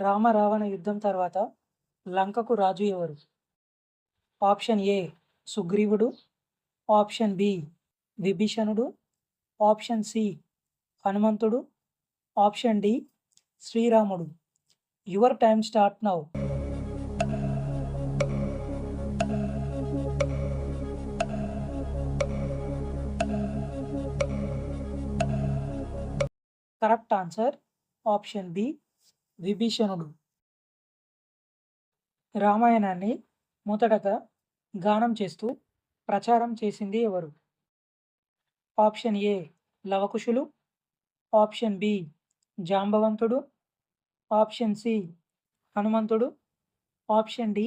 రామ-రావణ యుద్ధం తర్వాత లంకకు రాజు ఎవరు? ఆప్షన్ ఏ సుగ్రీవుడు, ఆప్షన్ బి విభీషణుడు, ఆప్షన్ సి హనుమంతుడు, ఆప్షన్ డి శ్రీరాముడు. Your time start now. Correct answer option B విభీషణుడు. రామాయణాన్ని మొదటగా గానం చేస్తూ ప్రచారం చేసింది ఎవరు? ఆప్షన్ ఏ లవకుశులు, ఆప్షన్ బి జాంబవంతుడు, ఆప్షన్ సి హనుమంతుడు, ఆప్షన్ డి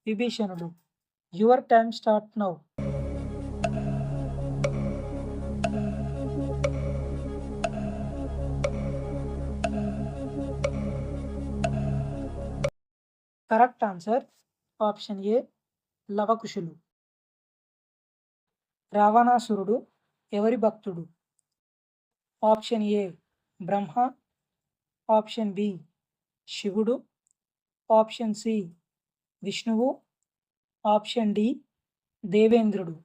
విభీషణుడు. Your time start now. Correct answer option A లవకుశులు. రావణాసురుడు ఎవరి భక్తుడు? Option A Brahma, option B శివుడు, ఆప్షన్ సి విష్ణువు, ఆప్షన్ డి దేవేంద్రుడు.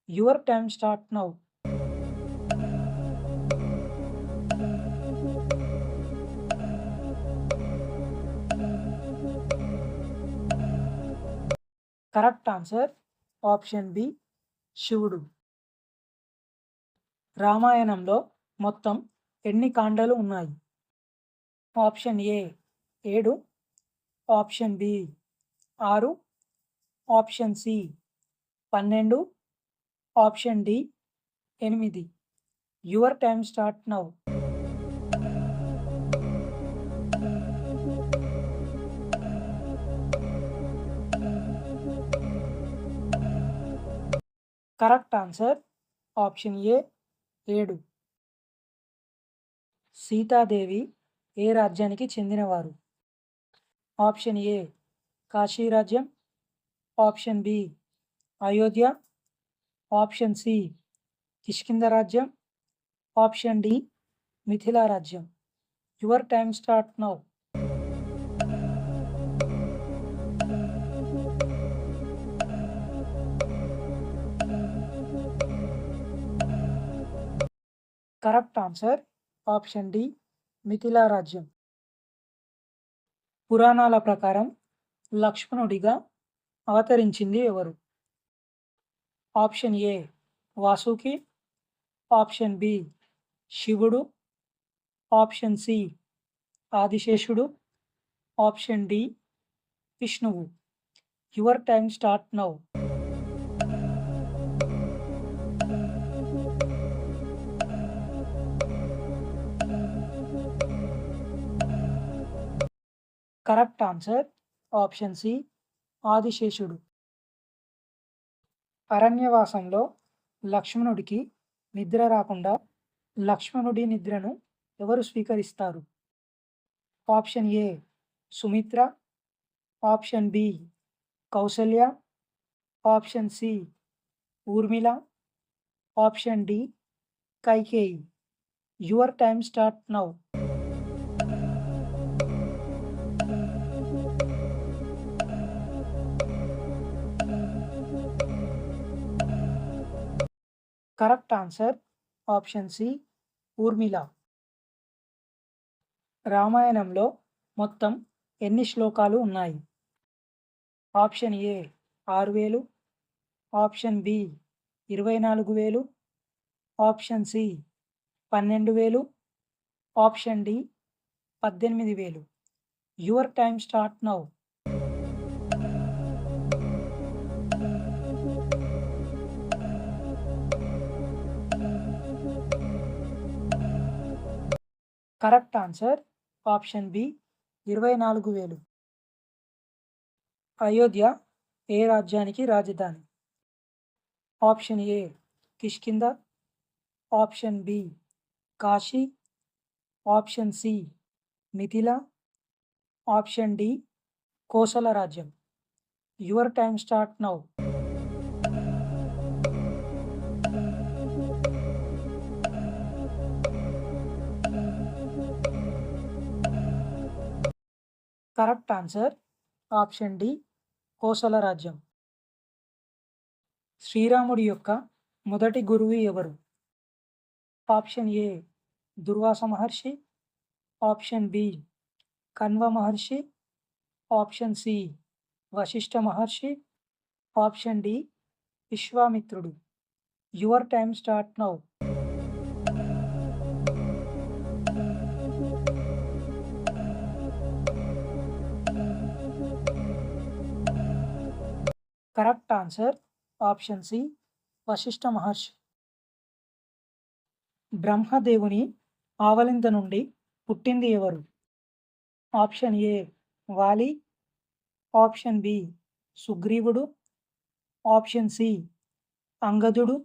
Your time start now. Correct answer option B శివుడు. రామాయణంలో మొత్తం ఎన్ని కాండలు ఉన్నాయి? Option A 7, option B 6, option C 12, option D 8. Your time start now. Correct answer option A 7. సీతాదేవి ఏ రాజ్యానికి చెందినవారు? ఆప్షన్ ఏ కాశీ రాజ్యం, option B Ayodhya, option C Kishkindha రాజ్యం, ఆప్షన్ డి మిథిలా రాజ్యం. Your time start now. Correct answer option D Mithila రాజ్యం. పురాణాల ప్రకారం లక్ష్మణుడిగా అవతరించింది ఎవరు? Option A Vasuki, option B శివుడు, ఆప్షన్ సి ఆదిశేషుడు, ఆప్షన్ డి విష్ణువు. Your time start now. Correct answer option C ఆదిశేషుడు. అరణ్యవాసంలో లక్ష్మణుడికి నిద్ర రాకుండా లక్ష్మణుడి నిద్రను ఎవరు స్వీకరిస్తారు? Option A Sumitra, option B Kausalya, option C Urmila, option D Kaikeyi. Your time start now. Correct answer option C Urmila. రామాయణంలో మొత్తం ఎన్ని శ్లోకాలు ఉన్నాయి? Option A 6,000, option B 24,000, option C 12,000, option D 18,000. Your time start now. Correct answer option B 24,000. Ayodhya ఏ రాజ్యానికి రాజధాని? Option A Kishkindha, option B Kashi, option C Mithila, option D Kosala రాజ్యం. Your time start now. Correct answer option D Kosala రాజ్యం. శ్రీరాముడి యొక్క మొదటి గురువు ఎవరు? Option A Durvasa Maharshi, option B Kanva Maharshi, option C Vashishtha Maharshi, option D విశ్వామిత్రుడు. Your time start now. Correct answer option C Vashishtha Maharshi. బ్రహ్మదేవుని ఆవలింత నుండి పుట్టింది ఎవరు? Option A Vali, option B సుగ్రీవుడు, ఆప్షన్ సి అంగదుడు,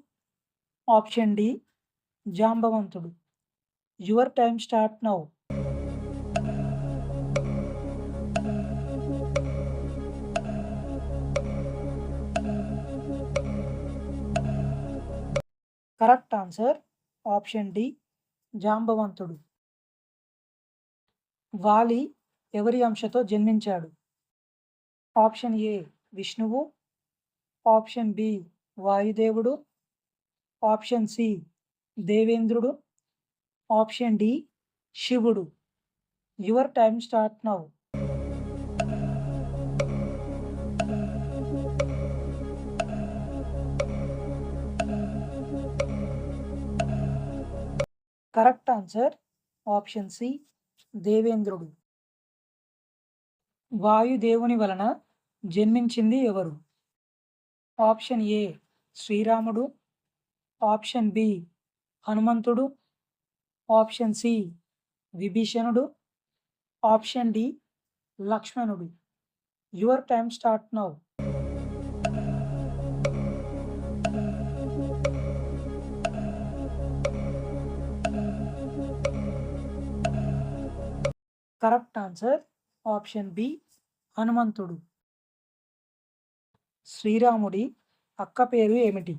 ఆప్షన్ డి జాంబవంతుడు. Your time start now. Correct answer option D జాంబవంతుడు. వాలి ఎవరి అంశతో జన్మించాడు? ఆప్షన్ ఏ విష్ణువు, ఆప్షన్ బి వాయుదేవుడు, ఆప్షన్ సి దేవేంద్రుడు, ఆప్షన్ డి శివుడు. Your time start now. Correct answer option C దేవేంద్రుడు. వాయుదేవుని వలన జన్మించింది ఎవరు? ఆప్షన్ ఏ శ్రీరాముడు, ఆప్షన్ బి హనుమంతుడు, ఆప్షన్ సి విభీషణుడు, ఆప్షన్ డి లక్ష్మణుడు. Your time start now. Correct answer option B హనుమంతుడు. శ్రీరాముడి అక్క పేరు ఏమిటి?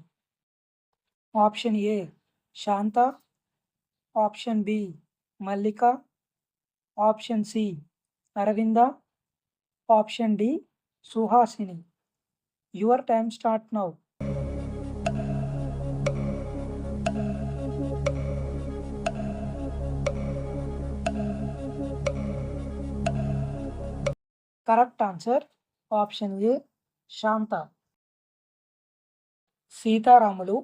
Option A Shanta, option B Mallika, option C Aravinda, option D Suhasini. Your time start now. Correct answer option A Shanta. సీతారాములు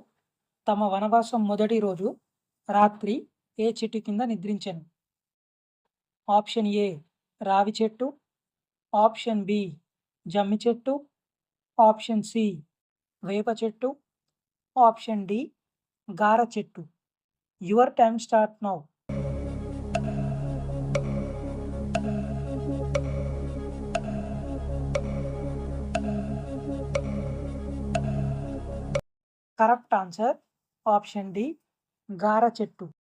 తమ వనవాసం మొదటి రోజు రాత్రి ఏ చెట్టు కింద నిద్రించెను? ఆప్షన్ ఏ రావి చెట్టు, ఆప్షన్ బి జమ్మి చెట్టు, ఆప్షన్ సి వేప చెట్టు, ఆప్షన్ డి గార చెట్టు. Your time start now. Correct answer option D గార చెట్టు.